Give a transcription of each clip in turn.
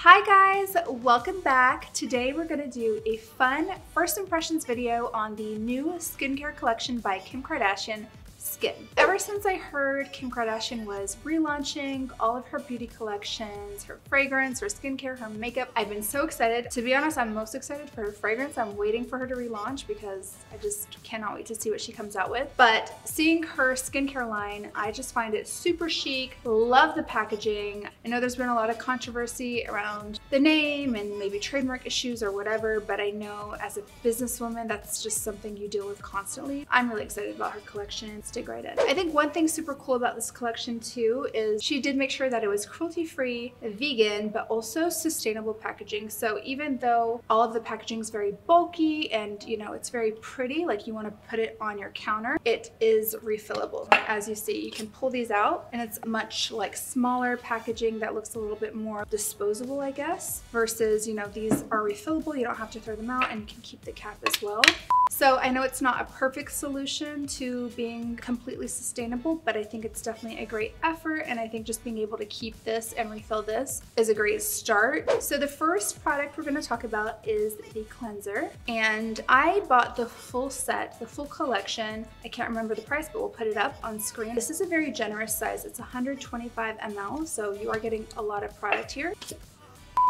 Hi guys, welcome back. Today we're gonna do a fun first impressions video on the new skincare collection by Kim Kardashian, Skyn. Ever since I heard Kim Kardashian was relaunching all of her beauty collections, her fragrance, her skincare, her makeup, I've been so excited. To be honest, I'm most excited for her fragrance. I'm waiting for her to relaunch because I just cannot wait to see what she comes out with. But seeing her skincare line, I just find it super chic. Love the packaging. I know there's been a lot of controversy around the name and maybe trademark issues or whatever, but I know as a businesswoman, that's just something you deal with constantly. I'm really excited about her collection. Let's dig right in. I think one thing super cool about this collection too is she did make sure that it was cruelty-free, vegan, but also sustainable packaging. So even though all of the packaging is very bulky and it's very pretty, like you want to put it on your counter, it is refillable. As you see, you can pull these out and it's much like smaller packaging that looks a little bit more disposable, I guess, versus these are refillable. You don't have to throw them out and you can keep the cap as well. So I know it's not a perfect solution to being completely sustainable, but I think it's definitely a great effort, and I think just being able to keep this and refill this is a great start. So the first product we're going to talk about is the cleanser, and I bought the full set, the full collection. I can't remember the price, but we'll put it up on screen. This is a very generous size. It's 125 ml, so you are getting a lot of product here.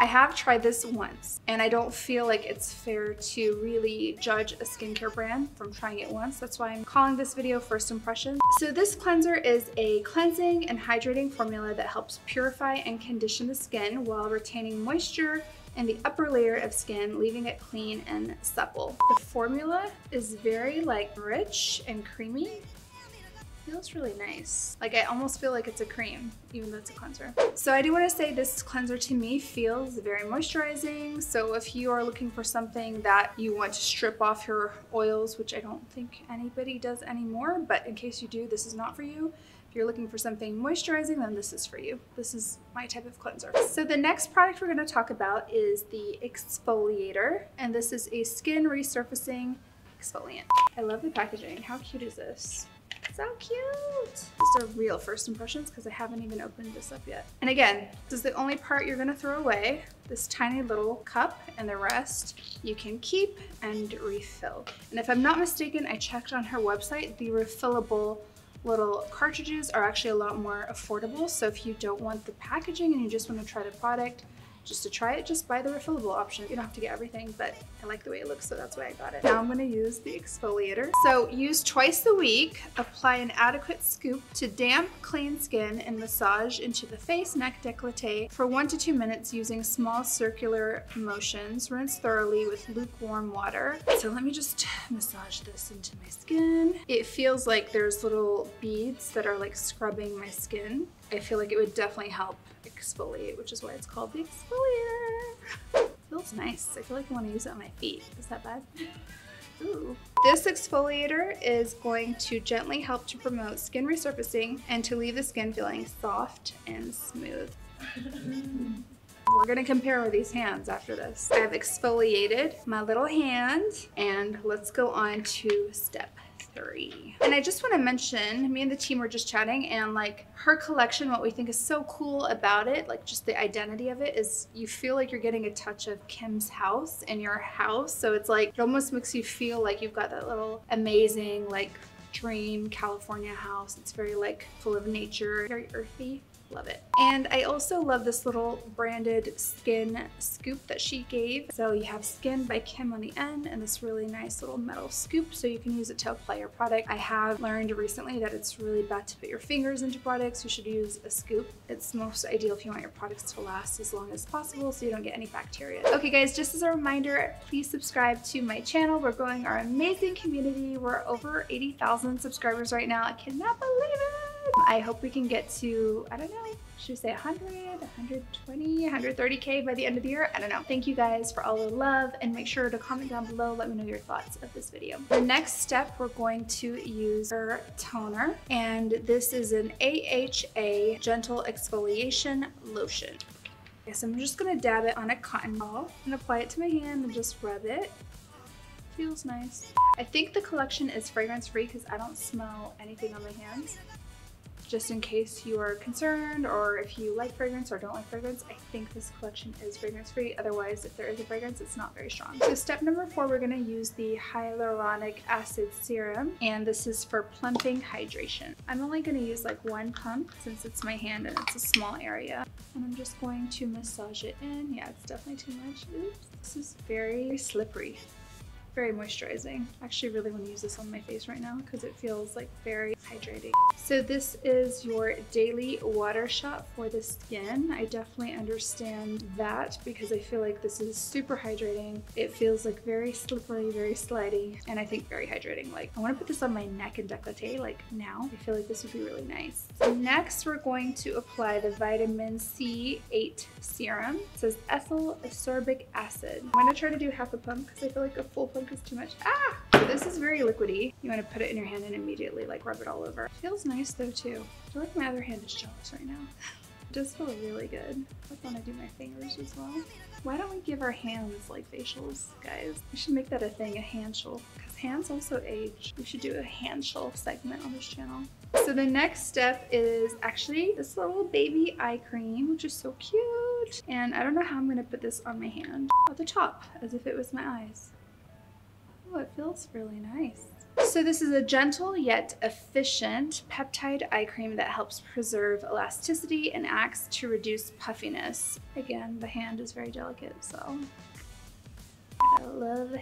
I have tried this once, and I don't feel like it's fair to really judge a skincare brand from trying it once. That's why I'm calling this video First Impressions. So this cleanser is a cleansing and hydrating formula that helps purify and condition the skin while retaining moisture in the upper layer of skin, leaving it clean and supple. The formula is very rich and creamy. Feels really nice. Like I almost feel like it's a cream, even though it's a cleanser. So I do want to say this cleanser to me feels very moisturizing. So if you are looking for something that you want to strip off your oils, which I don't think anybody does anymore, but in case you do, this is not for you. If you're looking for something moisturizing, then this is for you. This is my type of cleanser. So the next product we're going to talk about is the exfoliator, and this is a skin resurfacing exfoliant. I love the packaging. How cute is this? So cute! These are real first impressions because I haven't even opened this up yet. And again, this is the only part you're gonna throw away, this tiny little cup, and the rest you can keep and refill. And if I'm not mistaken, I checked on her website, the refillable little cartridges are actually a lot more affordable. So if you don't want the packaging and you just want to try the product, just to try it, just buy the refillable option. You don't have to get everything, but I like the way it looks, so that's why I got it. Now I'm gonna use the exfoliator. So use twice a week, apply an adequate scoop to damp, clean skin and massage into the face, neck, décolleté for 1 to 2 minutes using small circular motions. Rinse thoroughly with lukewarm water. So let me just massage this into my skin. It feels like there's little beads that are like scrubbing my skin. I feel like it would definitely help exfoliate, which is why it's called the exfoliator. Feels nice. I feel like I want to use it on my feet. Is that bad? Ooh. This exfoliator is going to gently help to promote skin resurfacing and to leave the skin feeling soft and smooth. We're gonna compare with these hands after this. I have exfoliated my little hand, and let's go on to step 3. And I just want to mention, me and the team were just chatting, and her collection, what we think is so cool about it, just the identity of it, is you feel like you're getting a touch of Kim's house in your house. So it's it almost makes you feel like you've got that little amazing dream California house. It's very full of nature, very earthy. Love it. And I also love this little branded skin scoop that she gave. So you have Skyn by Kim on the end and this really nice little metal scoop, so you can use it to apply your product. I have learned recently that it's really bad to put your fingers into products. You should use a scoop. It's most ideal if you want your products to last as long as possible so you don't get any bacteria. Okay guys, just as a reminder, please subscribe to my channel. We're growing our amazing community. We're over 80,000 subscribers right now. I cannot believe it. I hope we can get to, I don't know, should we say 100, 120, 130K by the end of the year? I don't know. Thank you guys for all the love, and make sure to comment down below. Let me know your thoughts of this video. The next step, we're going to use her toner, and this is an AHA Gentle Exfoliation Lotion. Okay, so I'm just gonna dab it on a cotton ball and apply it to my hand and just rub it. Feels nice. I think the collection is fragrance free because I don't smell anything on my hands. just in case you are concerned or if you like fragrance or don't like fragrance. I think this collection is fragrance free. Otherwise, if there is a fragrance, it's not very strong. So step number 4, we're gonna use the hyaluronic acid serum, and this is for plumping hydration. I'm only gonna use like 1 pump since it's my hand and it's a small area. And I'm just going to massage it in. Yeah, it's definitely too much. Oops. This is very slippery. Very moisturizing. I actually really want to use this on my face right now because it feels like very hydrating. So this is your daily water shot for the skin. I definitely understand that because I feel like this is super hydrating. It feels like very slippery, very slidey, and I think very hydrating. Like I want to put this on my neck and décolleté like now. I feel like this would be really nice. Next, we're going to apply the vitamin C8 serum. It says ethyl ascorbic acid. I'm going to try to do half a pump because I feel like a full pump is too much. Ah! So this is very liquidy. You want to put it in your hand and immediately like rub it all over. It feels nice though too. I feel like my other hand is jealous right now. It does feel really good. I want to do my fingers as well. Why don't we give our hands like facials, guys? We should make that a thing, a handshell, because hands also age. We should do a handshell segment on this channel. So the next step is actually this little baby eye cream, which is so cute. And I don't know how I'm gonna put this on my hand at the top, as if it was my eyes. Oh, it feels really nice. So this is a gentle yet efficient peptide eye cream that helps preserve elasticity and acts to reduce puffiness. Again, the hand is very delicate, so I love the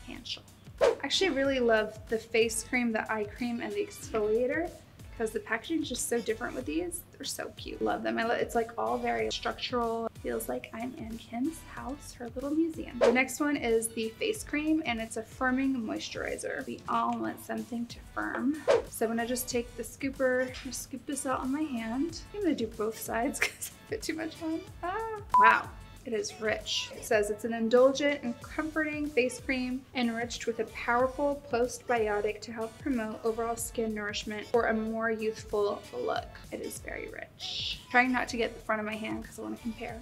handshell. I actually really love the face cream, the eye cream, and the exfoliator because the packaging is just so different with these. They're so cute. Love them. It's like all very structural. Feels like I'm in Kim's house, her little museum. The next one is the face cream, and it's a firming moisturizer. We all want something to firm. So I'm gonna just take the scooper, just scoop this out on my hand. I'm gonna do both sides because I put too much on. Ah. Wow. It is rich. It says it's an indulgent and comforting face cream enriched with a powerful postbiotic to help promote overall skin nourishment for a more youthful look. It is very rich. Trying not to get the front of my hand because I want to compare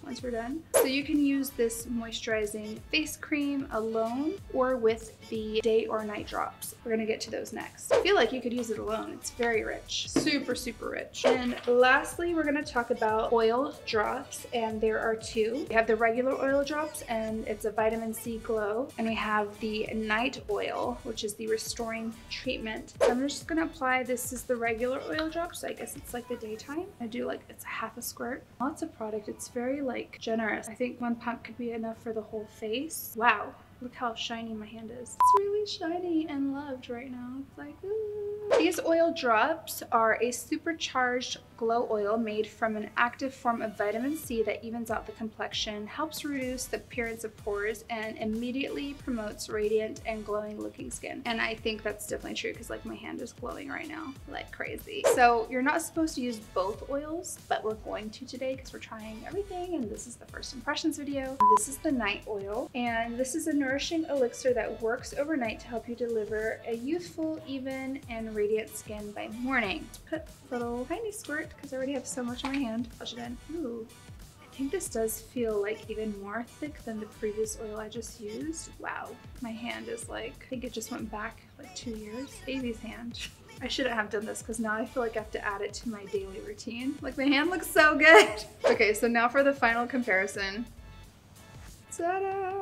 once we're done. So you can use this moisturizing face cream alone or with the day or night drops. We're gonna get to those next. I feel like you could use it alone. It's very rich, super, super rich. And lastly, we're gonna talk about oil drops, and there are 2. We have the regular oil drops, and it's a vitamin C glow. And we have the night oil, which is the restoring treatment. So I'm just gonna apply, this is the regular oil drops. So I guess it's like the daytime. I do like, it's half a squirt. Lots of product. It's very like generous. I think 1 pump could be enough for the whole face. Wow. Look how shiny my hand is. It's really shiny and loved right now. It's like, ooh. These oil drops are a supercharged glow oil made from an active form of vitamin C that evens out the complexion, helps reduce the appearance of pores, and immediately promotes radiant and glowing looking skin. And I think that's definitely true because like my hand is glowing right now like crazy. So you're not supposed to use both oils, but we're going to today because we're trying everything, and this is the first impressions video. This is the night oil, and this is a nourishing elixir that works overnight to help you deliver a youthful, even, and radiant skin by morning. Let's put a little tiny squirt because I already have so much on my hand. Push it in. Ooh. I think this does feel like even more thick than the previous oil I just used. Wow. My hand is like, I think it just went back like 2 years. Baby's hand. I shouldn't have done this because now I feel like I have to add it to my daily routine. Like my hand looks so good. Okay, so now for the final comparison. Ta-da!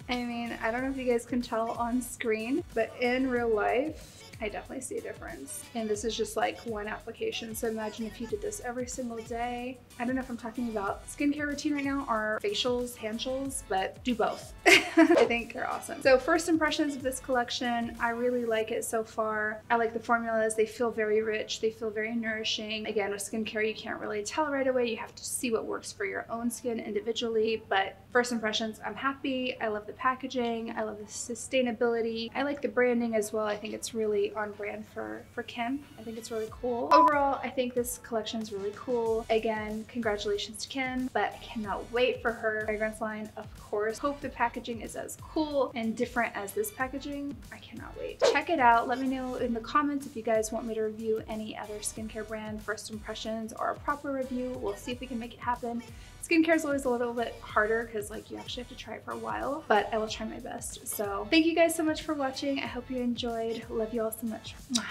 I mean, I don't know if you guys can tell on screen, but in real life, I definitely see a difference. And this is just like 1 application. So imagine if you did this every single day. I don't know if I'm talking about skincare routine right now or facials, handshels, but do both. I think they're awesome. So first impressions of this collection, I really like it so far. I like the formulas. They feel very rich. They feel very nourishing. Again, with skincare, you can't really tell right away. You have to see what works for your own skin individually. But first impressions, I'm happy. I love the packaging. I love the sustainability. I like the branding as well. I think it's really on brand for Kim. I think it's really cool. Overall, I think this collection is really cool. Again, congratulations to Kim, but I cannot wait for her fragrance line, of course. Hope the packaging is as cool and different as this packaging. I cannot wait. Check it out. Let me know in the comments if you guys want me to review any other skincare brand first impressions or a proper review. We'll see if we can make it happen. Skincare is always a little bit harder because like you actually have to try it for a while, but I will try my best. So thank you guys so much for watching. I hope you enjoyed. Love you all so much. Mwah.